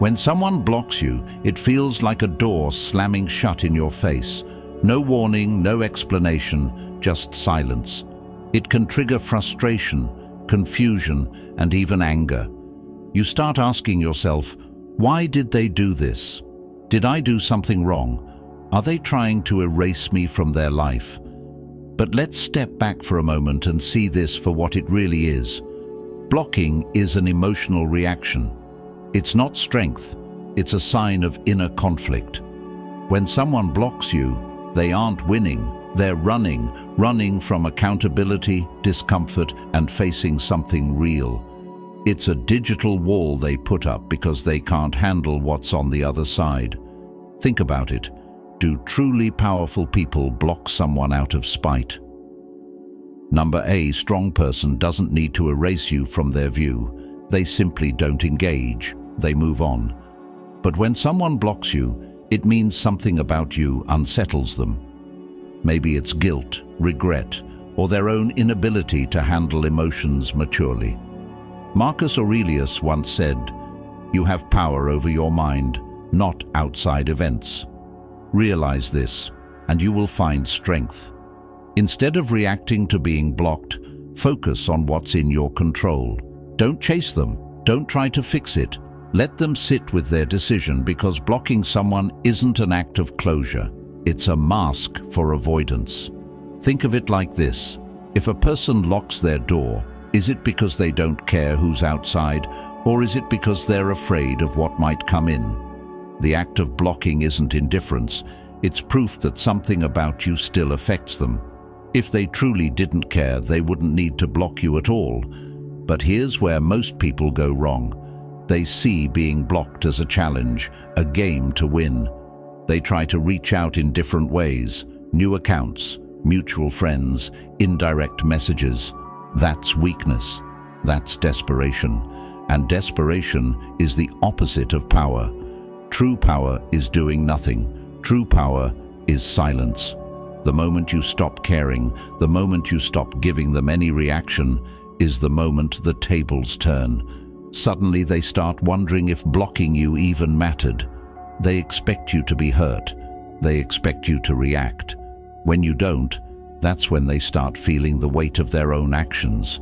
When someone blocks you, it feels like a door slamming shut in your face. No warning, no explanation, just silence. It can trigger frustration, confusion, and even anger. You start asking yourself, why did they do this? Did I do something wrong? Are they trying to erase me from their life? But let's step back for a moment and see this for what it really is. Blocking is an emotional reaction. It's not strength, it's a sign of inner conflict. When someone blocks you, they aren't winning, they're running from accountability, discomfort, and facing something real. It's a digital wall they put up because they can't handle what's on the other side. Think about it. Do truly powerful people block someone out of spite? Number A, strong person doesn't need to erase you from their view. They simply don't engage. They move on. But when someone blocks you, it means something about you unsettles them. Maybe it's guilt, regret, or their own inability to handle emotions maturely. Marcus Aurelius once said, "You have power over your mind, not outside events." Realize this, and you will find strength. Instead of reacting to being blocked, focus on what's in your control. Don't chase them. Don't try to fix it. Let them sit with their decision, because blocking someone isn't an act of closure. It's a mask for avoidance. Think of it like this. If a person locks their door, is it because they don't care who's outside, or is it because they're afraid of what might come in? The act of blocking isn't indifference. It's proof that something about you still affects them. If they truly didn't care, they wouldn't need to block you at all. But here's where most people go wrong. They see being blocked as a challenge, a game to win. They try to reach out in different ways: new accounts, mutual friends, indirect messages. That's weakness. That's desperation. And desperation is the opposite of power. True power is doing nothing. True power is silence. The moment you stop caring, the moment you stop giving them any reaction, is the moment the tables turn. Suddenly they start wondering if blocking you even mattered. They expect you to be hurt. They expect you to react. When you don't, that's when they start feeling the weight of their own actions.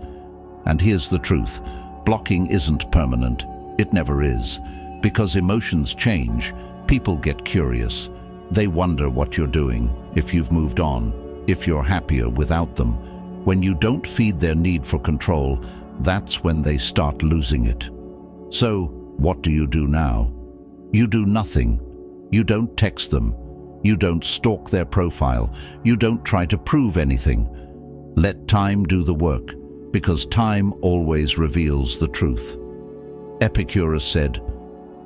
And here's the truth. Blocking isn't permanent. It never is. Because emotions change, people get curious. They wonder what you're doing, if you've moved on, if you're happier without them. When you don't feed their need for control, that's when they start losing it. So, what do you do now? You do nothing. You don't text them. You don't stalk their profile. You don't try to prove anything. Let time do the work, because time always reveals the truth. Epicurus said,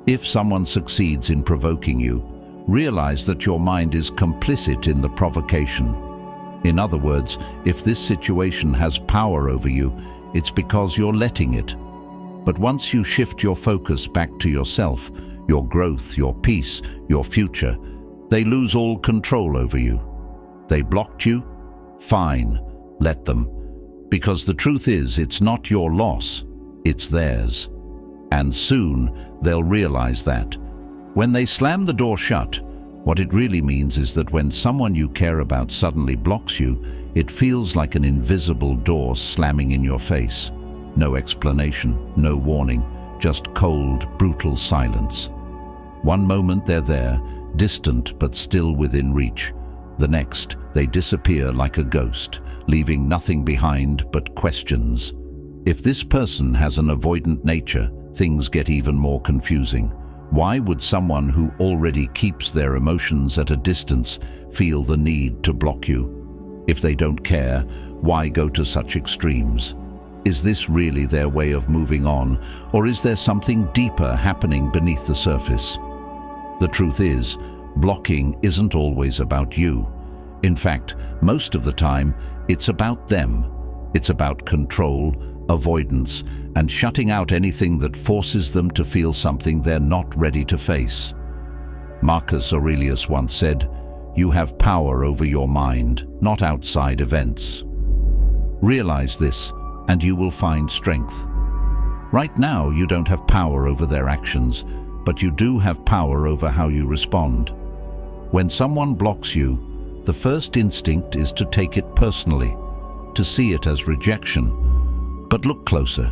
"If someone succeeds in provoking you, realize that your mind is complicit in the provocation." In other words, if this situation has power over you, it's because you're letting it. But once you shift your focus back to yourself, your growth, your peace, your future, they lose all control over you. They blocked you? Fine, let them. Because the truth is, it's not your loss, it's theirs. And soon, they'll realize that. When they slam the door shut, what it really means is that when someone you care about suddenly blocks you, it feels like an invisible door slamming in your face. No explanation, no warning, just cold, brutal silence. One moment they're there, distant but still within reach. The next, they disappear like a ghost, leaving nothing behind but questions. If this person has an avoidant nature, things get even more confusing. Why would someone who already keeps their emotions at a distance feel the need to block you? If they don't care, why go to such extremes? Is this really their way of moving on, or is there something deeper happening beneath the surface? The truth is, blocking isn't always about you. In fact, most of the time, it's about them. It's about control, avoidance, and shutting out anything that forces them to feel something they're not ready to face. Marcus Aurelius once said, "You have power over your mind, not outside events." Realize this, and you will find strength. Right now, you don't have power over their actions, but you do have power over how you respond. When someone blocks you, the first instinct is to take it personally, to see it as rejection. But look closer.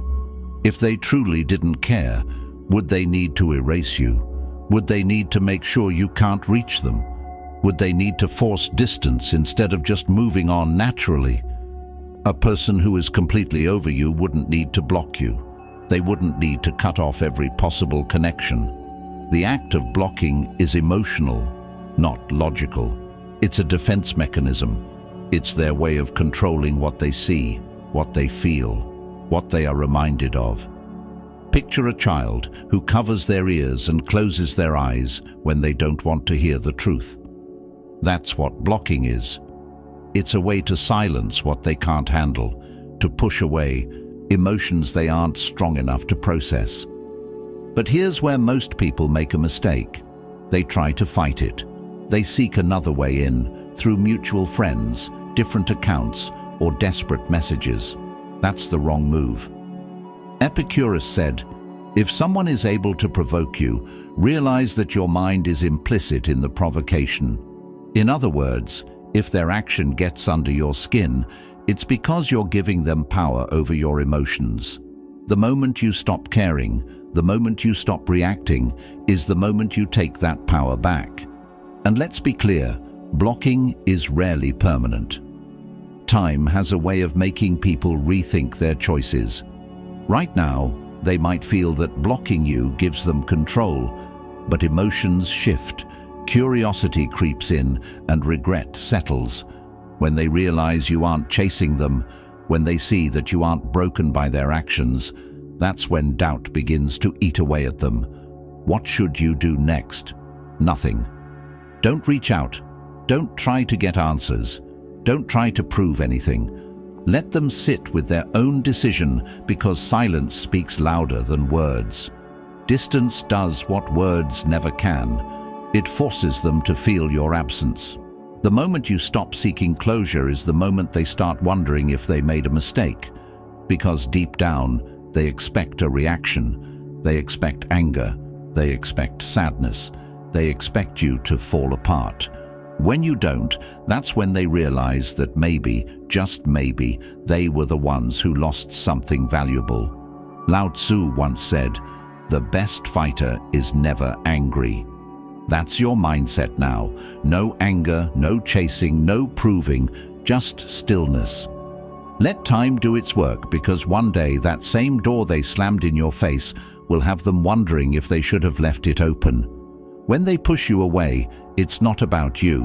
If they truly didn't care, would they need to erase you? Would they need to make sure you can't reach them? Would they need to force distance instead of just moving on naturally? A person who is completely over you wouldn't need to block you. They wouldn't need to cut off every possible connection. The act of blocking is emotional, not logical. It's a defense mechanism. It's their way of controlling what they see, what they feel, what they are reminded of. Picture a child who covers their ears and closes their eyes when they don't want to hear the truth. That's what blocking is. It's a way to silence what they can't handle, to push away emotions they aren't strong enough to process. But here's where most people make a mistake. They try to fight it. They seek another way in, through mutual friends, different accounts, or desperate messages. That's the wrong move. Epicurus said, "If someone is able to provoke you, realize that your mind is implicit in the provocation." In other words, if their action gets under your skin, it's because you're giving them power over your emotions. The moment you stop caring, the moment you stop reacting, is the moment you take that power back. And let's be clear, blocking is rarely permanent. Time has a way of making people rethink their choices. Right now, they might feel that blocking you gives them control, but emotions shift, curiosity creeps in, and regret settles. When they realize you aren't chasing them, when they see that you aren't broken by their actions, that's when doubt begins to eat away at them. What should you do next? Nothing. Don't reach out. Don't try to get answers. Don't try to prove anything. Let them sit with their own decision, because silence speaks louder than words. Distance does what words never can. It forces them to feel your absence. The moment you stop seeking closure is the moment they start wondering if they made a mistake. Because deep down, they expect a reaction. They expect anger. They expect sadness. They expect you to fall apart. When you don't, that's when they realize that maybe, just maybe, they were the ones who lost something valuable. Lao Tzu once said, "The best fighter is never angry." That's your mindset now. No anger, no chasing, no proving, just stillness. Let time do its work, because one day that same door they slammed in your face will have them wondering if they should have left it open. When they push you away, it's not about you.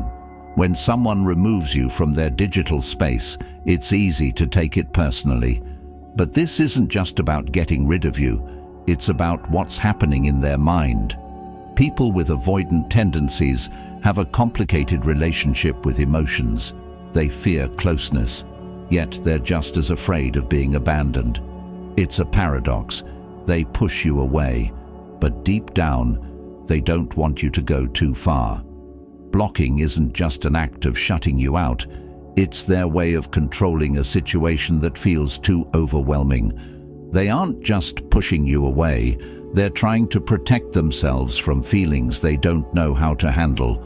When someone removes you from their digital space, it's easy to take it personally. But this isn't just about getting rid of you. It's about what's happening in their mind. People with avoidant tendencies have a complicated relationship with emotions. They fear closeness, yet they're just as afraid of being abandoned. It's a paradox. They push you away, but deep down, they don't want you to go too far. Blocking isn't just an act of shutting you out. It's their way of controlling a situation that feels too overwhelming. They aren't just pushing you away. They're trying to protect themselves from feelings they don't know how to handle.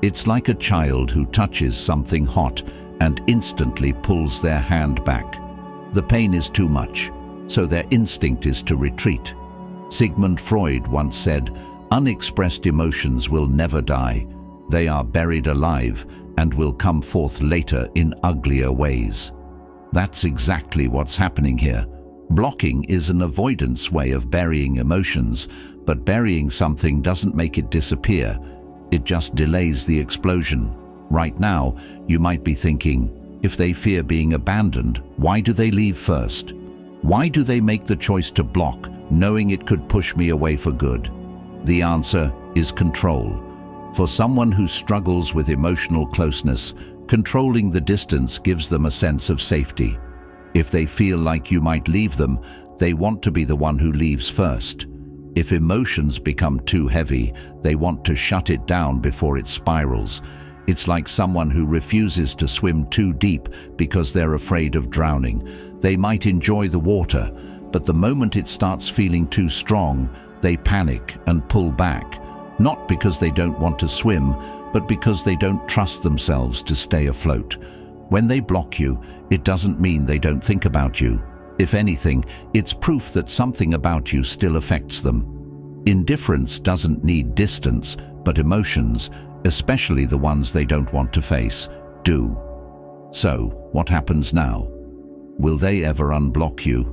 It's like a child who touches something hot and instantly pulls their hand back. The pain is too much, so their instinct is to retreat. Sigmund Freud once said, "Unexpressed emotions will never die. They are buried alive and will come forth later in uglier ways." That's exactly what's happening here. Blocking is an avoidance way of burying emotions, but burying something doesn't make it disappear. It just delays the explosion. Right now, you might be thinking, if they fear being abandoned, why do they leave first? Why do they make the choice to block, knowing it could push me away for good? The answer is control. For someone who struggles with emotional closeness, controlling the distance gives them a sense of safety. If they feel like you might leave them, they want to be the one who leaves first. If emotions become too heavy, they want to shut it down before it spirals. It's like someone who refuses to swim too deep because they're afraid of drowning. They might enjoy the water, but the moment it starts feeling too strong, They panic and pull back, not because they don't want to swim, but because they don't trust themselves to stay afloat. When they block you, it doesn't mean they don't think about you. If anything, it's proof that something about you still affects them. Indifference doesn't need distance, but emotions, especially the ones they don't want to face, do. So, what happens now? Will they ever unblock you?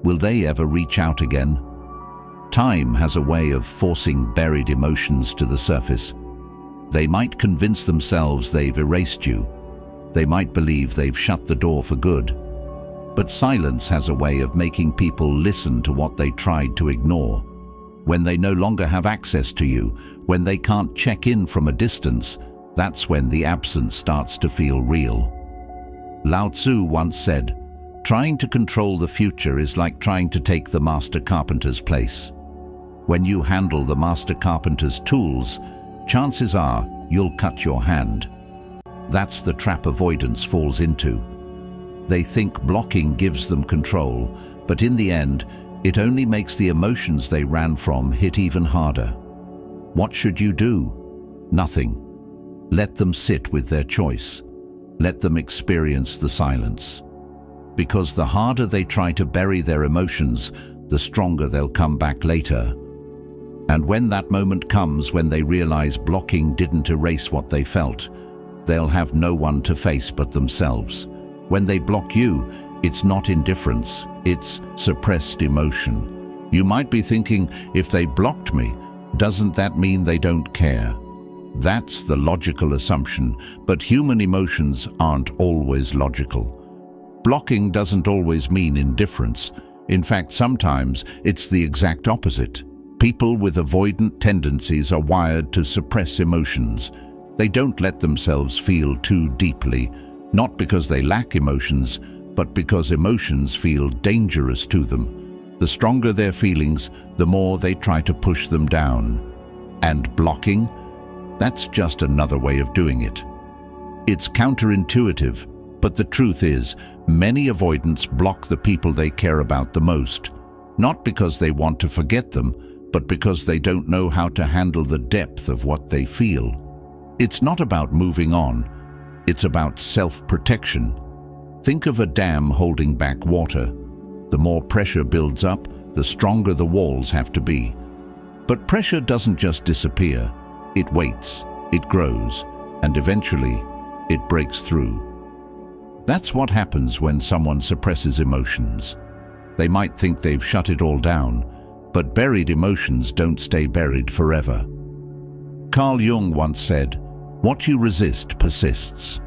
Will they ever reach out again? Time has a way of forcing buried emotions to the surface. They might convince themselves they've erased you. They might believe they've shut the door for good. But silence has a way of making people listen to what they tried to ignore. When they no longer have access to you, when they can't check in from a distance, that's when the absence starts to feel real. Lao Tzu once said, "Trying to control the future is like trying to take the master carpenter's place." When you handle the master carpenter's tools, chances are you'll cut your hand. That's the trap avoidance falls into. They think blocking gives them control, but in the end, it only makes the emotions they ran from hit even harder. What should you do? Nothing. Let them sit with their choice. Let them experience the silence. Because the harder they try to bury their emotions, the stronger they'll come back later. And when that moment comes when they realize blocking didn't erase what they felt, they'll have no one to face but themselves. When they block you, it's not indifference, it's suppressed emotion. You might be thinking, if they blocked me, doesn't that mean they don't care? That's the logical assumption, but human emotions aren't always logical. Blocking doesn't always mean indifference. In fact, sometimes it's the exact opposite. People with avoidant tendencies are wired to suppress emotions. They don't let themselves feel too deeply, not because they lack emotions, but because emotions feel dangerous to them. The stronger their feelings, the more they try to push them down. And blocking? That's just another way of doing it. It's counterintuitive, but the truth is, many avoidants block the people they care about the most, not because they want to forget them, but because they don't know how to handle the depth of what they feel. It's not about moving on, it's about self-protection. Think of a dam holding back water. The more pressure builds up, the stronger the walls have to be. But pressure doesn't just disappear. It waits, it grows, and eventually it breaks through. That's what happens when someone suppresses emotions. They might think they've shut it all down, but buried emotions don't stay buried forever. Carl Jung once said, "What you resist persists."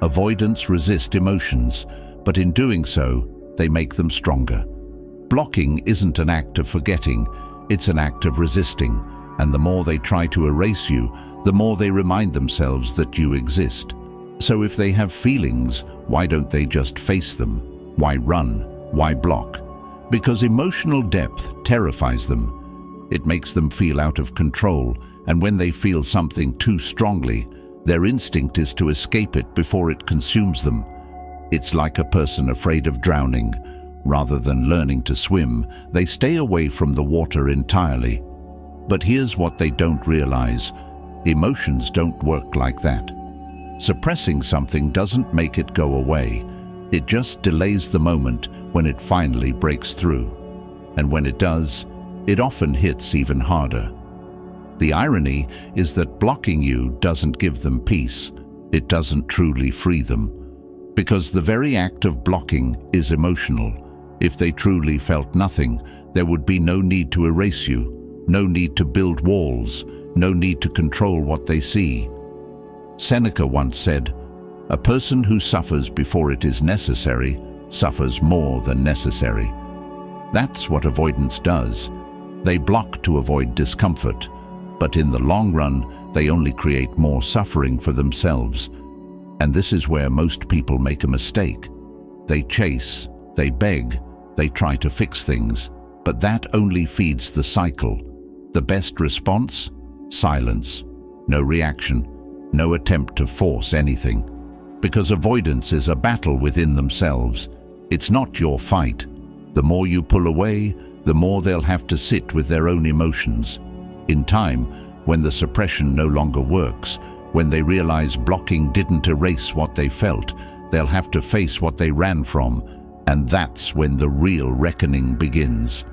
Avoidants resist emotions, but in doing so, they make them stronger. Blocking isn't an act of forgetting, it's an act of resisting, and the more they try to erase you, the more they remind themselves that you exist. So if they have feelings, why don't they just face them? Why run? Why block? Because emotional depth terrifies them. It makes them feel out of control, and when they feel something too strongly, their instinct is to escape it before it consumes them. It's like a person afraid of drowning. Rather than learning to swim, they stay away from the water entirely. But here's what they don't realize. Emotions don't work like that. Suppressing something doesn't make it go away. It just delays the moment when it finally breaks through. And when it does, it often hits even harder. The irony is that blocking you doesn't give them peace. It doesn't truly free them. Because the very act of blocking is emotional. If they truly felt nothing, there would be no need to erase you, no need to build walls, no need to control what they see. Seneca once said, "A person who suffers before it is necessary suffers more than necessary." That's what avoidance does. They block to avoid discomfort, but in the long run, they only create more suffering for themselves. And this is where most people make a mistake. They chase, they beg, they try to fix things, but that only feeds the cycle. The best response? Silence. No reaction. No attempt to force anything. Because avoidance is a battle within themselves. It's not your fight. The more you pull away, the more they'll have to sit with their own emotions. In time, when the suppression no longer works, when they realize blocking didn't erase what they felt, they'll have to face what they ran from, and that's when the real reckoning begins.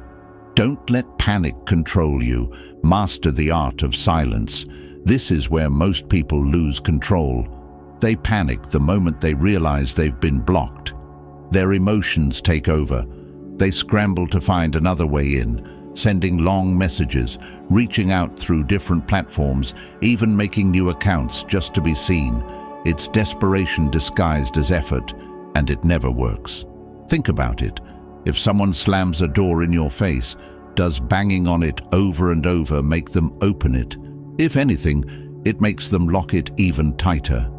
Don't let panic control you. Master the art of silence. This is where most people lose control. They panic the moment they realize they've been blocked. Their emotions take over. They scramble to find another way in, sending long messages, reaching out through different platforms, even making new accounts just to be seen. It's desperation disguised as effort, and it never works. Think about it. If someone slams a door in your face, does banging on it over and over make them open it? If anything, it makes them lock it even tighter.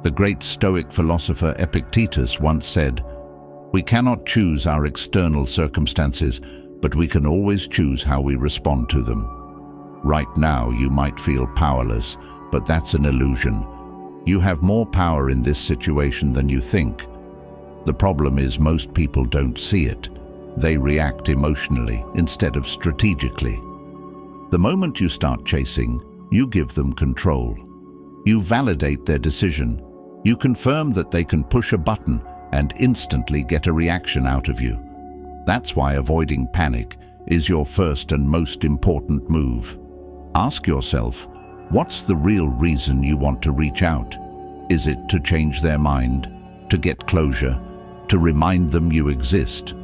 The great Stoic philosopher Epictetus once said, "We cannot choose our external circumstances, but we can always choose how we respond to them." Right now, you might feel powerless, but that's an illusion. You have more power in this situation than you think. The problem is most people don't see it. They react emotionally instead of strategically. The moment you start chasing, you give them control. You validate their decision. You confirm that they can push a button and instantly get a reaction out of you. That's why avoiding panic is your first and most important move. Ask yourself, what's the real reason you want to reach out? Is it to change their mind, to get closure, to remind them you exist?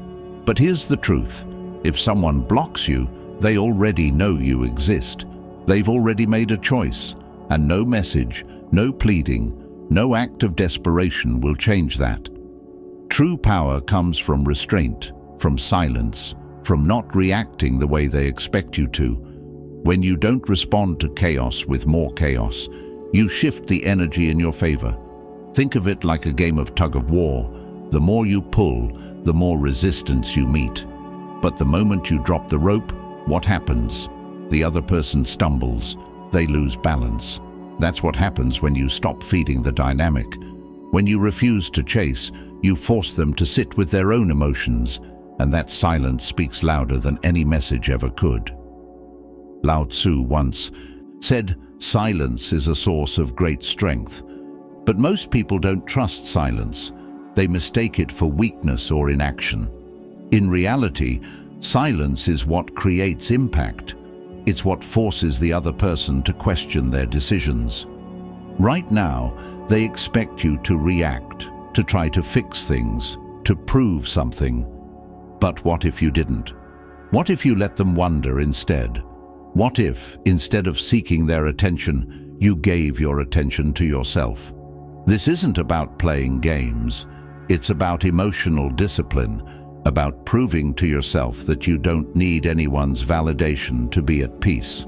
But here's the truth. If someone blocks you, they already know you exist. They've already made a choice, and no message, no pleading, no act of desperation will change that. True power comes from restraint, from silence, from not reacting the way they expect you to. When you don't respond to chaos with more chaos, you shift the energy in your favor. Think of it like a game of tug-of-war. The more you pull, the more resistance you meet. But the moment you drop the rope, what happens? The other person stumbles. They lose balance. That's what happens when you stop feeding the dynamic. When you refuse to chase, you force them to sit with their own emotions, and that silence speaks louder than any message ever could. Lao Tzu once said, "Silence is a source of great strength." But most people don't trust silence. They mistake it for weakness or inaction. In reality, silence is what creates impact. It's what forces the other person to question their decisions. Right now, they expect you to react, to try to fix things, to prove something. But what if you didn't? What if you let them wonder instead? What if, instead of seeking their attention, you gave your attention to yourself? This isn't about playing games. It's about emotional discipline, about proving to yourself that you don't need anyone's validation to be at peace.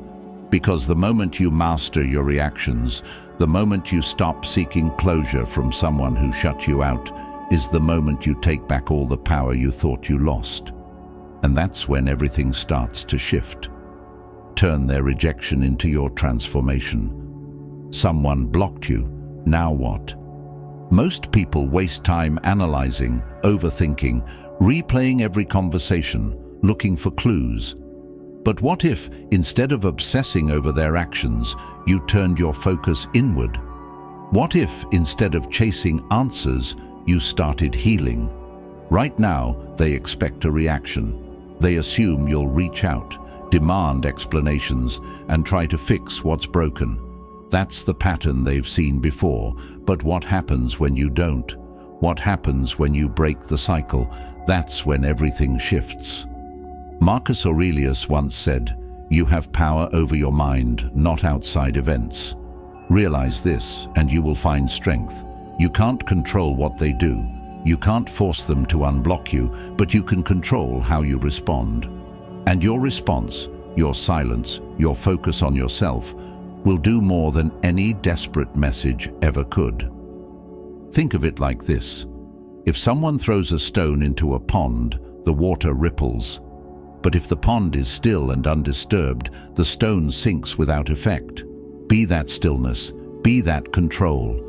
Because the moment you master your reactions, the moment you stop seeking closure from someone who shut you out, is the moment you take back all the power you thought you lost. And that's when everything starts to shift. Turn their rejection into your transformation. Someone blocked you. Now what? Most people waste time analyzing, overthinking, replaying every conversation, looking for clues. But what if, instead of obsessing over their actions, you turned your focus inward? What if, instead of chasing answers, you started healing? Right now, they expect a reaction. They assume you'll reach out, demand explanations, and try to fix what's broken. That's the pattern they've seen before, but what happens when you don't? What happens when you break the cycle? That's when everything shifts. Marcus Aurelius once said, "You have power over your mind, not outside events." Realize this, and you will find strength. You can't control what they do. You can't force them to unblock you, but you can control how you respond. And your response, your silence, your focus on yourself, will do more than any desperate message ever could. Think of it like this. If someone throws a stone into a pond, the water ripples. But if the pond is still and undisturbed, the stone sinks without effect. Be that stillness, be that control.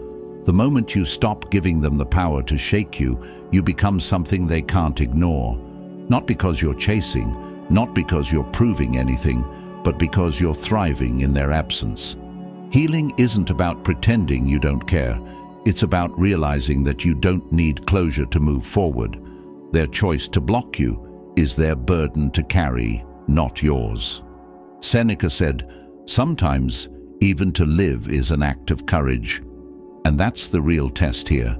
The moment you stop giving them the power to shake you, you become something they can't ignore. Not because you're chasing, not because you're proving anything, but because you're thriving in their absence. Healing isn't about pretending you don't care. It's about realizing that you don't need closure to move forward. Their choice to block you is their burden to carry, not yours. Seneca said, "Sometimes even to live is an act of courage." And that's the real test here.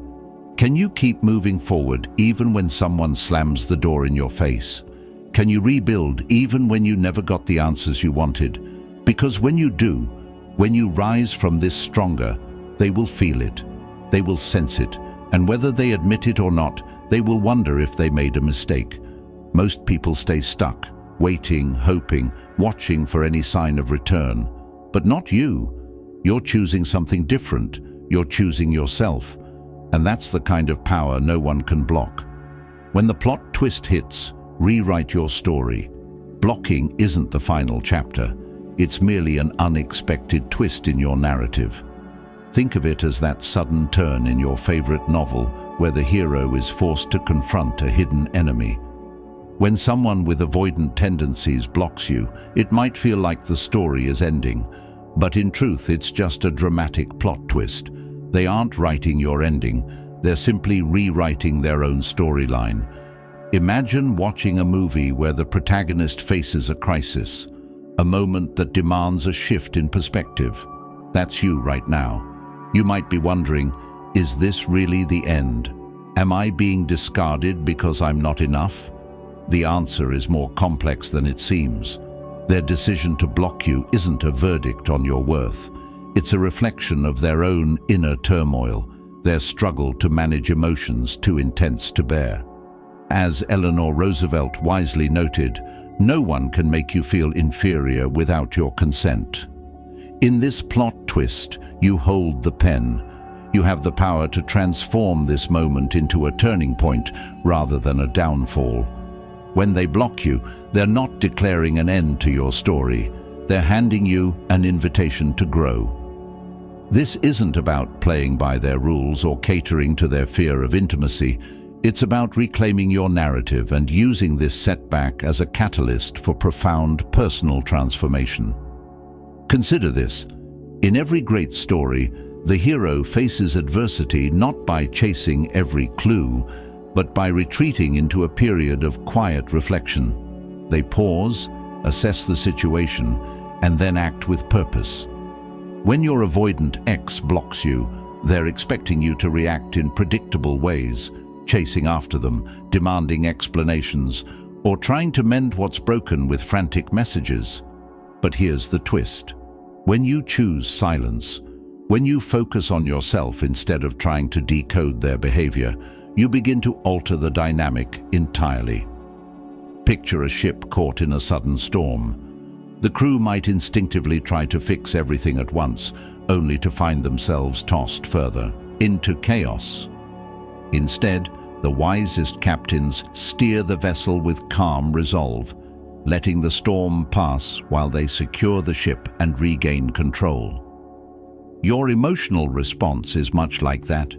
Can you keep moving forward even when someone slams the door in your face? Can you rebuild even when you never got the answers you wanted? Because when you do, when you rise from this stronger, they will feel it, they will sense it, and whether they admit it or not, they will wonder if they made a mistake. Most people stay stuck, waiting, hoping, watching for any sign of return. But not you. You're choosing something different. You're choosing yourself. And that's the kind of power no one can block. When the plot twist hits, rewrite your story. Blocking isn't the final chapter. It's merely an unexpected twist in your narrative. Think of it as that sudden turn in your favorite novel where the hero is forced to confront a hidden enemy. When someone with avoidant tendencies blocks you, it might feel like the story is ending, but in truth it's just a dramatic plot twist. They aren't writing your ending, they're simply rewriting their own storyline. Imagine watching a movie where the protagonist faces a crisis, a moment that demands a shift in perspective. That's you right now. You might be wondering, is this really the end? Am I being discarded because I'm not enough? The answer is more complex than it seems. Their decision to block you isn't a verdict on your worth. It's a reflection of their own inner turmoil, their struggle to manage emotions too intense to bear. As Eleanor Roosevelt wisely noted, no one can make you feel inferior without your consent. In this plot twist, you hold the pen. You have the power to transform this moment into a turning point rather than a downfall. When they block you, they're not declaring an end to your story. They're handing you an invitation to grow. This isn't about playing by their rules or catering to their fear of intimacy. It's about reclaiming your narrative and using this setback as a catalyst for profound personal transformation. Consider this. In every great story, the hero faces adversity not by chasing every clue, but by retreating into a period of quiet reflection. They pause, assess the situation, and then act with purpose. When your avoidant ex blocks you, they're expecting you to react in predictable ways, chasing after them, demanding explanations, or trying to mend what's broken with frantic messages. But here's the twist. When you choose silence, when you focus on yourself instead of trying to decode their behavior, you begin to alter the dynamic entirely. Picture a ship caught in a sudden storm. The crew might instinctively try to fix everything at once, only to find themselves tossed further into chaos. Instead, the wisest captains steer the vessel with calm resolve, letting the storm pass while they secure the ship and regain control. Your emotional response is much like that.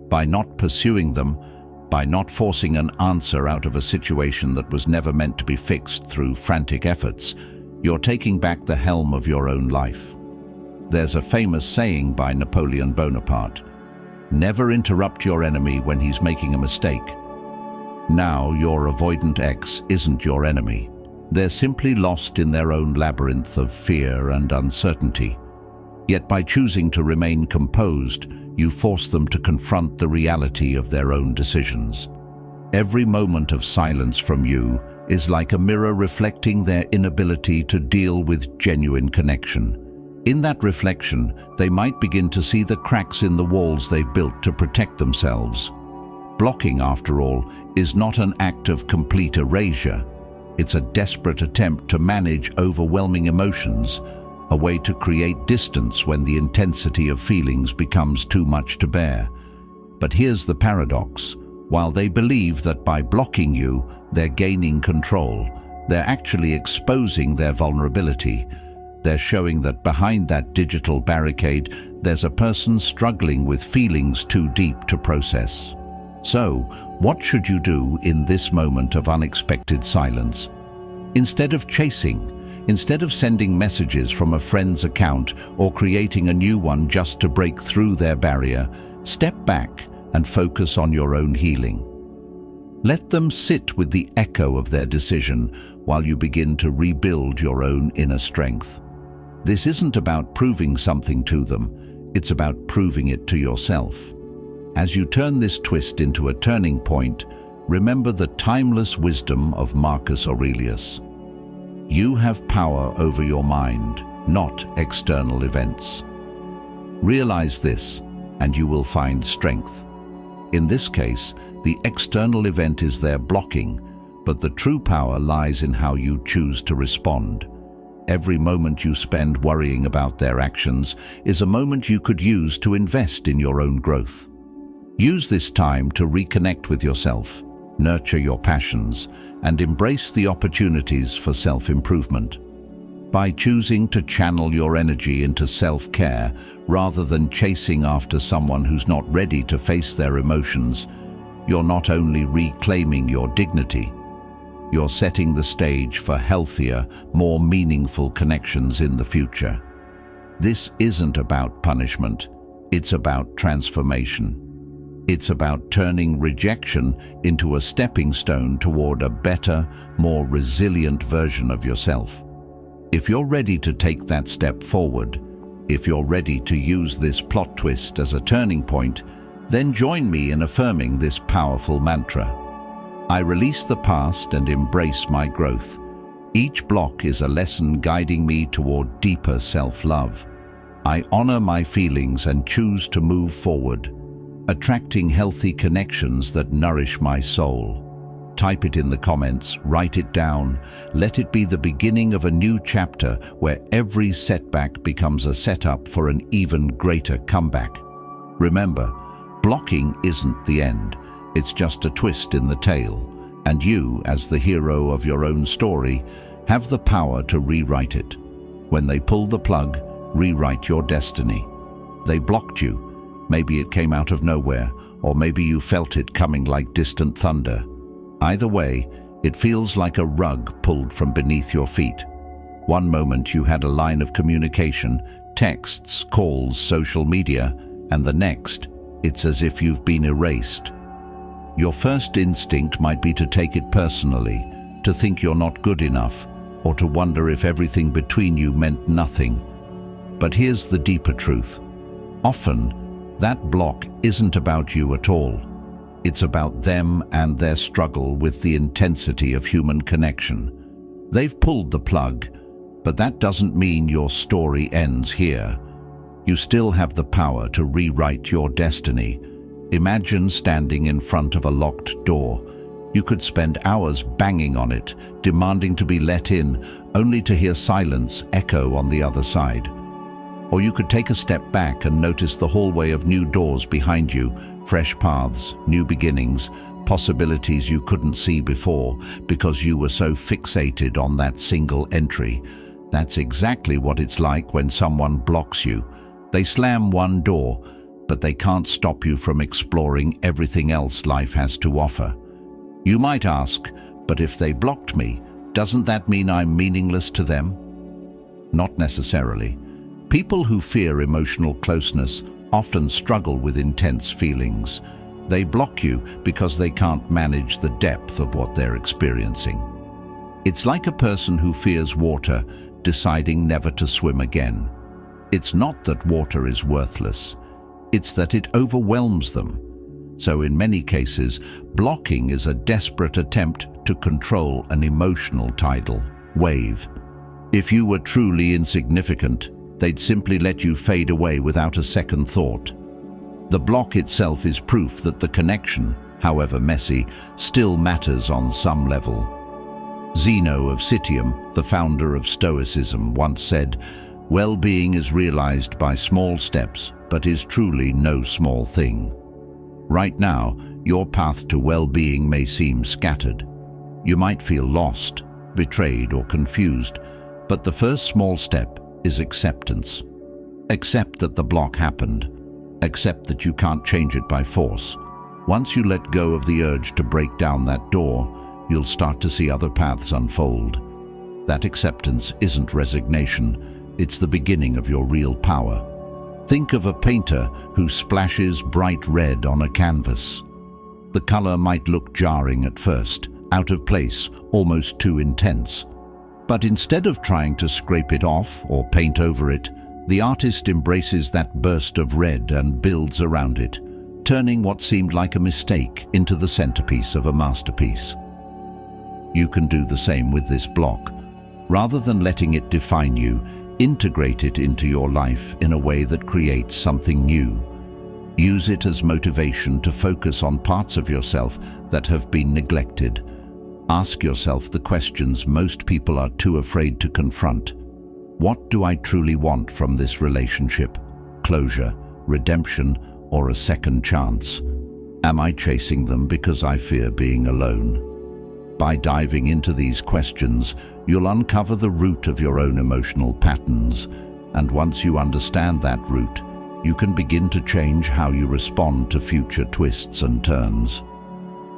By not pursuing them, by not forcing an answer out of a situation that was never meant to be fixed through frantic efforts, you're taking back the helm of your own life. There's a famous saying by Napoleon Bonaparte, "Never interrupt your enemy when he's making a mistake." Now your avoidant ex isn't your enemy. They're simply lost in their own labyrinth of fear and uncertainty. Yet by choosing to remain composed, you force them to confront the reality of their own decisions. Every moment of silence from you is like a mirror reflecting their inability to deal with genuine connection. In that reflection, they might begin to see the cracks in the walls they've built to protect themselves. Blocking, after all, is not an act of complete erasure. It's a desperate attempt to manage overwhelming emotions, a way to create distance when the intensity of feelings becomes too much to bear. But here's the paradox. While they believe that by blocking you, they're gaining control, they're actually exposing their vulnerability. They're showing that behind that digital barricade, there's a person struggling with feelings too deep to process. So, what should you do in this moment of unexpected silence? Instead of chasing, instead of sending messages from a friend's account or creating a new one just to break through their barrier, step back and focus on your own healing. Let them sit with the echo of their decision while you begin to rebuild your own inner strength. This isn't about proving something to them, it's about proving it to yourself. As you turn this twist into a turning point, remember the timeless wisdom of Marcus Aurelius. You have power over your mind, not external events. Realize this, and you will find strength. In this case, the external event is there blocking, but the true power lies in how you choose to respond. Every moment you spend worrying about their actions is a moment you could use to invest in your own growth. Use this time to reconnect with yourself, nurture your passions, and embrace the opportunities for self-improvement. By choosing to channel your energy into self-care rather than chasing after someone who's not ready to face their emotions, you're not only reclaiming your dignity, you're setting the stage for healthier, more meaningful connections in the future. This isn't about punishment, it's about transformation. It's about turning rejection into a stepping stone toward a better, more resilient version of yourself. If you're ready to take that step forward, if you're ready to use this plot twist as a turning point, then join me in affirming this powerful mantra. I release the past and embrace my growth. Each block is a lesson guiding me toward deeper self-love. I honor my feelings and choose to move forward, attracting healthy connections that nourish my soul. Type it in the comments, write it down, let it be the beginning of a new chapter where every setback becomes a setup for an even greater comeback. Remember, blocking isn't the end, it's just a twist in the tale, and you, as the hero of your own story, have the power to rewrite it. When they pull the plug, rewrite your destiny. They blocked you. Maybe it came out of nowhere, or maybe you felt it coming like distant thunder. Either way, it feels like a rug pulled from beneath your feet. One moment you had a line of communication, texts, calls, social media, and the next, it's as if you've been erased. Your first instinct might be to take it personally, to think you're not good enough, or to wonder if everything between you meant nothing. But here's the deeper truth. Often, that block isn't about you at all. It's about them and their struggle with the intensity of human connection. They've pulled the plug, but that doesn't mean your story ends here. You still have the power to rewrite your destiny. Imagine standing in front of a locked door. You could spend hours banging on it, demanding to be let in, only to hear silence echo on the other side. Or you could take a step back and notice the hallway of new doors behind you, fresh paths, new beginnings, possibilities you couldn't see before because you were so fixated on that single entry. That's exactly what it's like when someone blocks you. They slam one door, but they can't stop you from exploring everything else life has to offer. You might ask, but if they blocked me, doesn't that mean I'm meaningless to them? Not necessarily. People who fear emotional closeness often struggle with intense feelings. They block you because they can't manage the depth of what they're experiencing. It's like a person who fears water deciding never to swim again. It's not that water is worthless, it's that it overwhelms them. So in many cases, blocking is a desperate attempt to control an emotional tidal wave. If you were truly insignificant, they'd simply let you fade away without a second thought. The block itself is proof that the connection, however messy, still matters on some level. Zeno of Citium, the founder of Stoicism, once said, "Well-being is realized by small steps, but is truly no small thing." Right now, your path to well-being may seem scattered. You might feel lost, betrayed, or confused, but the first small step is acceptance. Accept that the block happened. Accept that you can't change it by force. Once you let go of the urge to break down that door, you'll start to see other paths unfold. That acceptance isn't resignation, it's the beginning of your real power. Think of a painter who splashes bright red on a canvas. The color might look jarring at first, out of place, almost too intense. But instead of trying to scrape it off or paint over it, the artist embraces that burst of red and builds around it, turning what seemed like a mistake into the centerpiece of a masterpiece. You can do the same with this block. Rather than letting it define you, integrate it into your life in a way that creates something new. Use it as motivation to focus on parts of yourself that have been neglected. Ask yourself the questions most people are too afraid to confront. What do I truly want from this relationship? Closure, redemption, or a second chance? Am I chasing them because I fear being alone? By diving into these questions, you'll uncover the root of your own emotional patterns, and once you understand that root, you can begin to change how you respond to future twists and turns.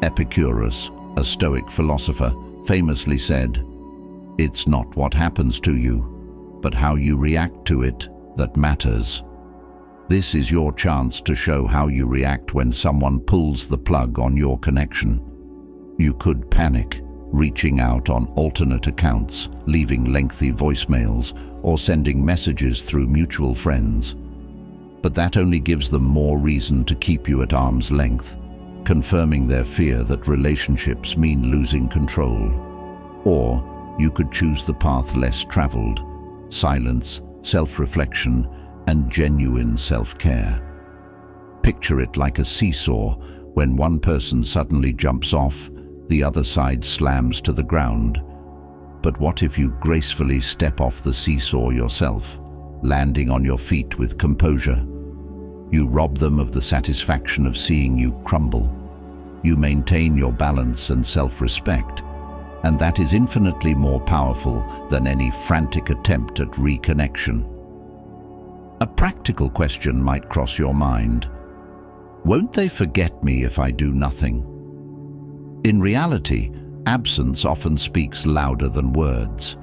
Epicurus, a Stoic philosopher, famously said, "It's not what happens to you, but how you react to it that matters." This is your chance to show how you react when someone pulls the plug on your connection. You could panic, reaching out on alternate accounts, leaving lengthy voicemails, or sending messages through mutual friends. But that only gives them more reason to keep you at arm's length, confirming their fear that relationships mean losing control. Or you could choose the path less traveled: silence, self-reflection, and genuine self-care. Picture it like a seesaw. When one person suddenly jumps off, the other side slams to the ground. But what if you gracefully step off the seesaw yourself, landing on your feet with composure? You rob them of the satisfaction of seeing you crumble. You maintain your balance and self-respect, and that is infinitely more powerful than any frantic attempt at reconnection. A practical question might cross your mind. Won't they forget me if I do nothing? In reality, absence often speaks louder than words.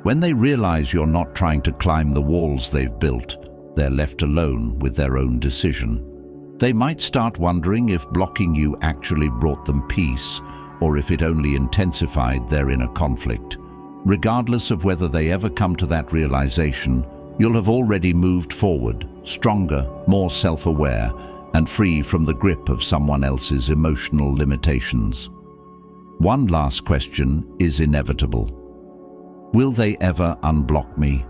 When they realize you're not trying to climb the walls they've built, they're left alone with their own decision. They might start wondering if blocking you actually brought them peace, or if it only intensified their inner conflict. Regardless of whether they ever come to that realization, you'll have already moved forward, stronger, more self-aware, and free from the grip of someone else's emotional limitations. One last question is inevitable. Will they ever unblock me?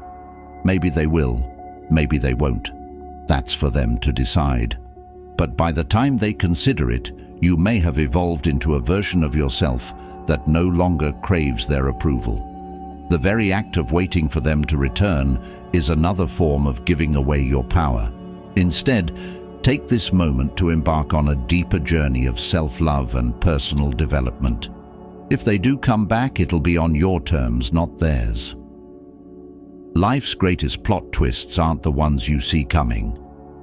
Maybe they will, maybe they won't. That's for them to decide. But by the time they consider it, you may have evolved into a version of yourself that no longer craves their approval. The very act of waiting for them to return is another form of giving away your power. Instead, take this moment to embark on a deeper journey of self-love and personal development. If they do come back, it'll be on your terms, not theirs. Life's greatest plot twists aren't the ones you see coming.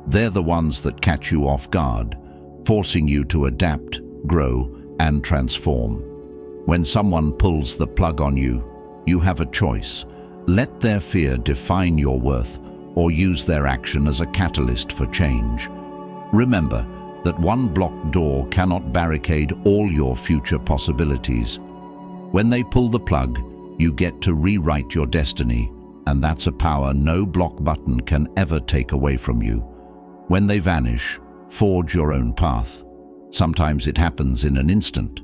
They're the ones that catch you off guard, forcing you to adapt, grow, and transform. When someone pulls the plug on you, you have a choice. Let their fear define your worth, or use their action as a catalyst for change. Remember that one blocked door cannot barricade all your future possibilities. When they pull the plug, you get to rewrite your destiny, and that's a power no block button can ever take away from you. When they vanish, forge your own path. Sometimes it happens in an instant.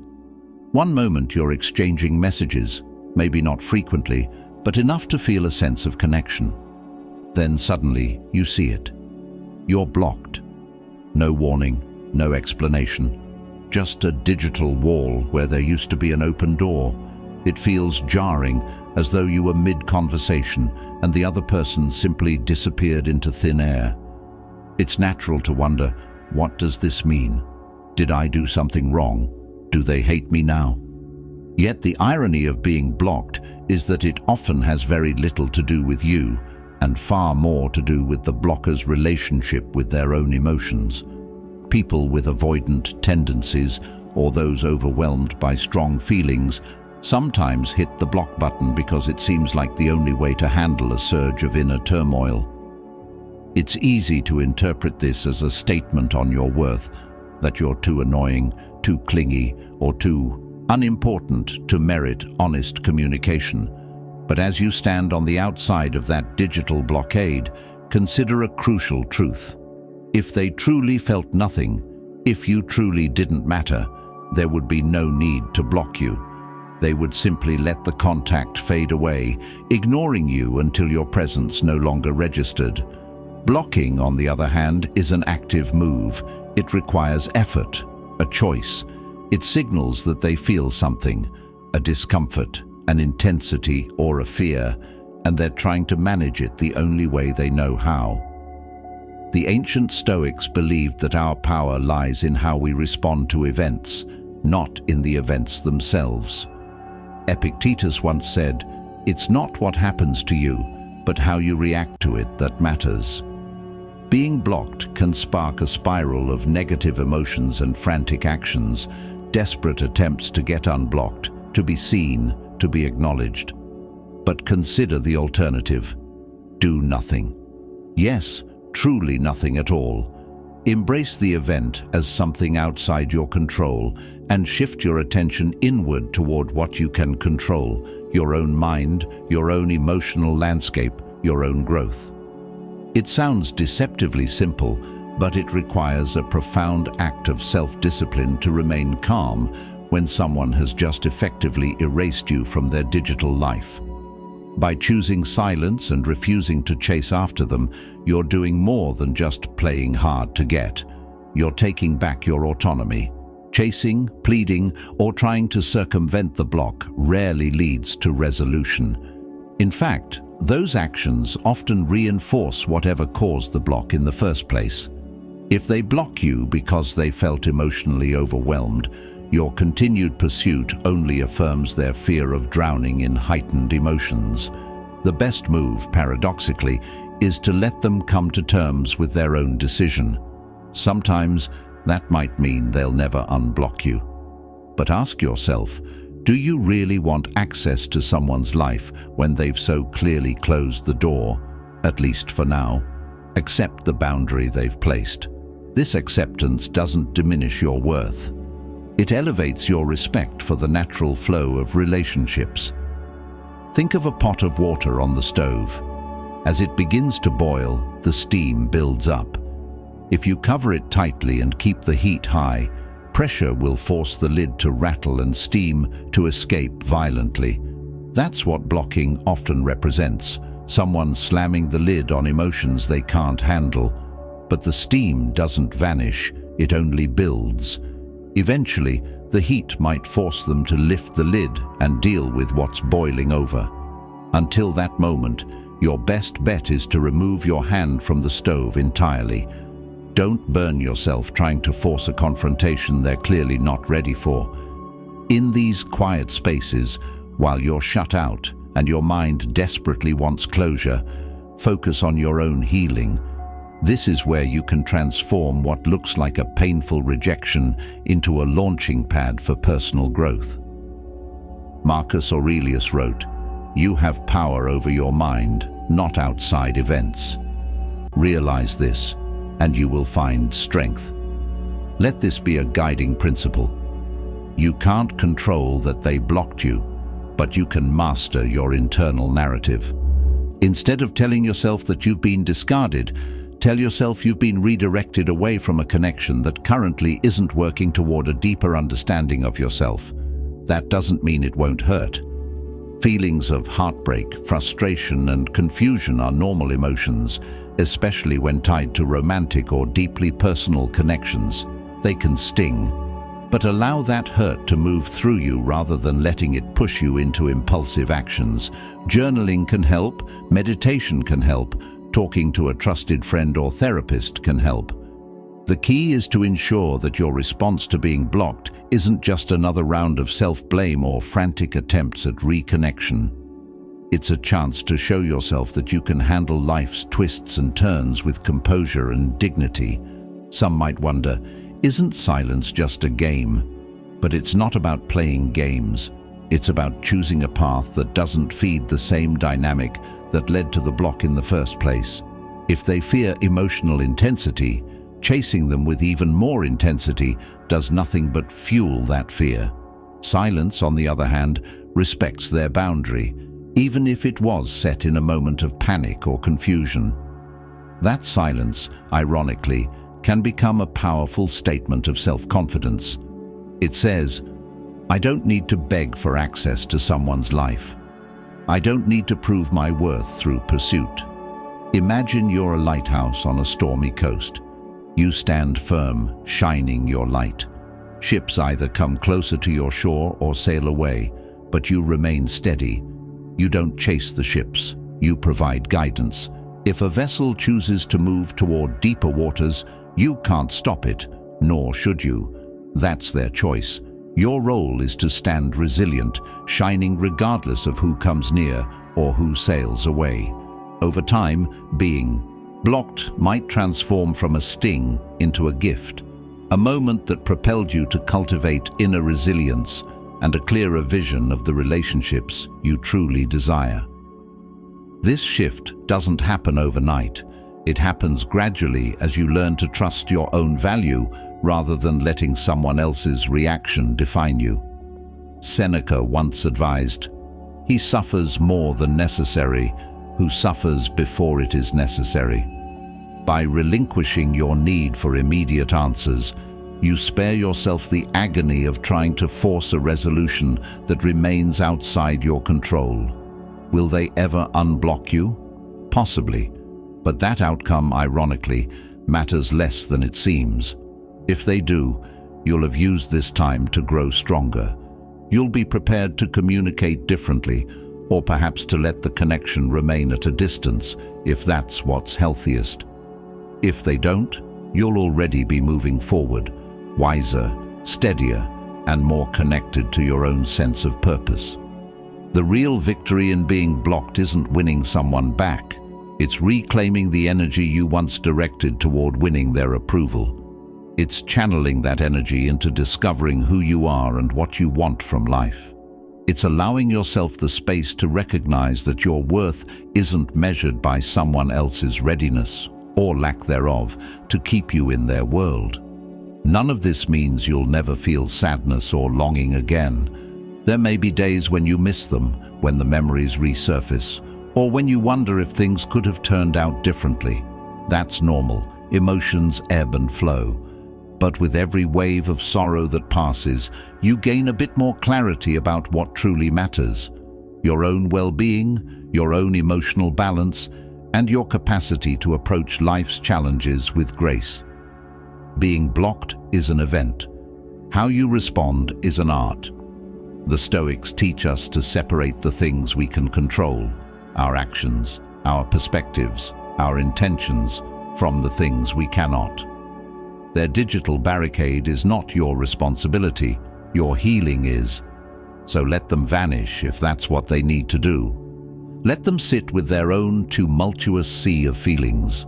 One moment you're exchanging messages, maybe not frequently, but enough to feel a sense of connection. Then suddenly you see it. You're blocked. No warning, no explanation. Just a digital wall where there used to be an open door. It feels jarring, as though you were mid-conversation and the other person simply disappeared into thin air. It's natural to wonder, what does this mean? Did I do something wrong? Do they hate me now? Yet the irony of being blocked is that it often has very little to do with you, and far more to do with the blocker's relationship with their own emotions. People with avoidant tendencies, or those overwhelmed by strong feelings, Sometimes hit the block button because it seems like the only way to handle a surge of inner turmoil. It's easy to interpret this as a statement on your worth, that you're too annoying, too clingy, or too unimportant to merit honest communication. But as you stand on the outside of that digital blockade, consider a crucial truth. If they truly felt nothing, if you truly didn't matter, there would be no need to block you. They would simply let the contact fade away, ignoring you until your presence no longer registered. Blocking, on the other hand, is an active move. It requires effort, a choice. It signals that they feel something, a discomfort, an intensity, or a fear, and they're trying to manage it the only way they know how. The ancient Stoics believed that our power lies in how we respond to events, not in the events themselves. Epictetus once said, "It's not what happens to you, but how you react to it that matters." Being blocked can spark a spiral of negative emotions and frantic actions, desperate attempts to get unblocked, to be seen, to be acknowledged. But consider the alternative. Do nothing. Yes, truly nothing at all. Embrace the event as something outside your control and shift your attention inward toward what you can control, your own mind, your own emotional landscape, your own growth. It sounds deceptively simple, but it requires a profound act of self-discipline to remain calm when someone has just effectively erased you from their digital life. By choosing silence and refusing to chase after them, you're doing more than just playing hard to get. You're taking back your autonomy. Chasing, pleading, or trying to circumvent the block rarely leads to resolution. In fact, those actions often reinforce whatever caused the block in the first place. If they block you because they felt emotionally overwhelmed, your continued pursuit only affirms their fear of drowning in heightened emotions. The best move, paradoxically, is to let them come to terms with their own decision. Sometimes that might mean they'll never unblock you. But ask yourself, do you really want access to someone's life when they've so clearly closed the door, at least for now? Accept the boundary they've placed. This acceptance doesn't diminish your worth. It elevates your respect for the natural flow of relationships. Think of a pot of water on the stove. As it begins to boil, the steam builds up. If you cover it tightly and keep the heat high, pressure will force the lid to rattle and steam to escape violently. That's what blocking often represents, someone slamming the lid on emotions they can't handle. But the steam doesn't vanish, it only builds. Eventually, the heat might force them to lift the lid and deal with what's boiling over. Until that moment, your best bet is to remove your hand from the stove entirely. Don't burn yourself trying to force a confrontation they're clearly not ready for. In these quiet spaces, while you're shut out and your mind desperately wants closure, focus on your own healing. This is where you can transform what looks like a painful rejection into a launching pad for personal growth. Marcus Aurelius wrote, "You have power over your mind, not outside events." Realize this, and you will find strength. Let this be a guiding principle. You can't control that they blocked you, but you can master your internal narrative. Instead of telling yourself that you've been discarded, tell yourself you've been redirected away from a connection that currently isn't working toward a deeper understanding of yourself. That doesn't mean it won't hurt. Feelings of heartbreak, frustration, and confusion are normal emotions, especially when tied to romantic or deeply personal connections. They can sting, but allow that hurt to move through you rather than letting it push you into impulsive actions. Journaling can help, meditation can help, talking to a trusted friend or therapist can help. The key is to ensure that your response to being blocked isn't just another round of self-blame or frantic attempts at reconnection. It's a chance to show yourself that you can handle life's twists and turns with composure and dignity. Some might wonder, isn't silence just a game? But it's not about playing games. It's about choosing a path that doesn't feed the same dynamic that led to the block in the first place. If they fear emotional intensity, chasing them with even more intensity does nothing but fuel that fear. Silence, on the other hand, respects their boundary, even if it was set in a moment of panic or confusion. That silence, ironically, can become a powerful statement of self-confidence. It says, "I don't need to beg for access to someone's life. I don't need to prove my worth through pursuit." Imagine you're a lighthouse on a stormy coast. You stand firm, shining your light. Ships either come closer to your shore or sail away, but you remain steady. You don't chase the ships, you provide guidance. If a vessel chooses to move toward deeper waters, you can't stop it, nor should you. That's their choice. Your role is to stand resilient, shining regardless of who comes near or who sails away. Over time, being blocked might transform from a sting into a gift, a moment that propelled you to cultivate inner resilience and a clearer vision of the relationships you truly desire. This shift doesn't happen overnight. It happens gradually as you learn to trust your own value rather than letting someone else's reaction define you. Seneca once advised, "He suffers more than necessary who suffers before it is necessary." By relinquishing your need for immediate answers, you spare yourself the agony of trying to force a resolution that remains outside your control. Will they ever unblock you? Possibly, but that outcome, ironically, matters less than it seems. If they do, you'll have used this time to grow stronger. You'll be prepared to communicate differently, or perhaps to let the connection remain at a distance, if that's what's healthiest. If they don't, you'll already be moving forward, wiser, steadier, and more connected to your own sense of purpose. The real victory in being blocked isn't winning someone back. It's reclaiming the energy you once directed toward winning their approval. It's channeling that energy into discovering who you are and what you want from life. It's allowing yourself the space to recognize that your worth isn't measured by someone else's readiness, or lack thereof, to keep you in their world. None of this means you'll never feel sadness or longing again. There may be days when you miss them, when the memories resurface, or when you wonder if things could have turned out differently. That's normal. Emotions ebb and flow. But with every wave of sorrow that passes, you gain a bit more clarity about what truly matters: your own well-being, your own emotional balance, and your capacity to approach life's challenges with grace. Being blocked is an event. How you respond is an art. The Stoics teach us to separate the things we can control, our actions, our perspectives, our intentions, from the things we cannot. Their digital barricade is not your responsibility, your healing is. So let them vanish if that's what they need to do. Let them sit with their own tumultuous sea of feelings.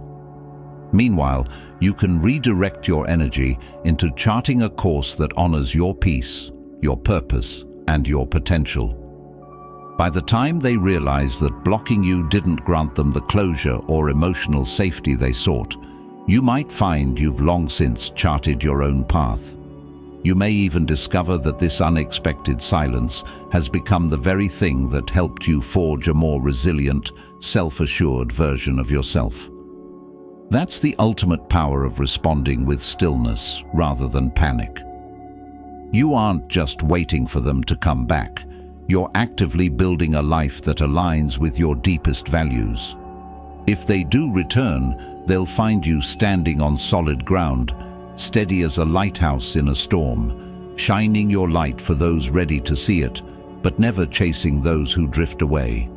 Meanwhile, you can redirect your energy into charting a course that honors your peace, your purpose, and your potential. By the time they realize that blocking you didn't grant them the closure or emotional safety they sought, you might find you've long since charted your own path. You may even discover that this unexpected silence has become the very thing that helped you forge a more resilient, self-assured version of yourself. That's the ultimate power of responding with stillness rather than panic. You aren't just waiting for them to come back. You're actively building a life that aligns with your deepest values. If they do return, they'll find you standing on solid ground, steady as a lighthouse in a storm, shining your light for those ready to see it, but never chasing those who drift away.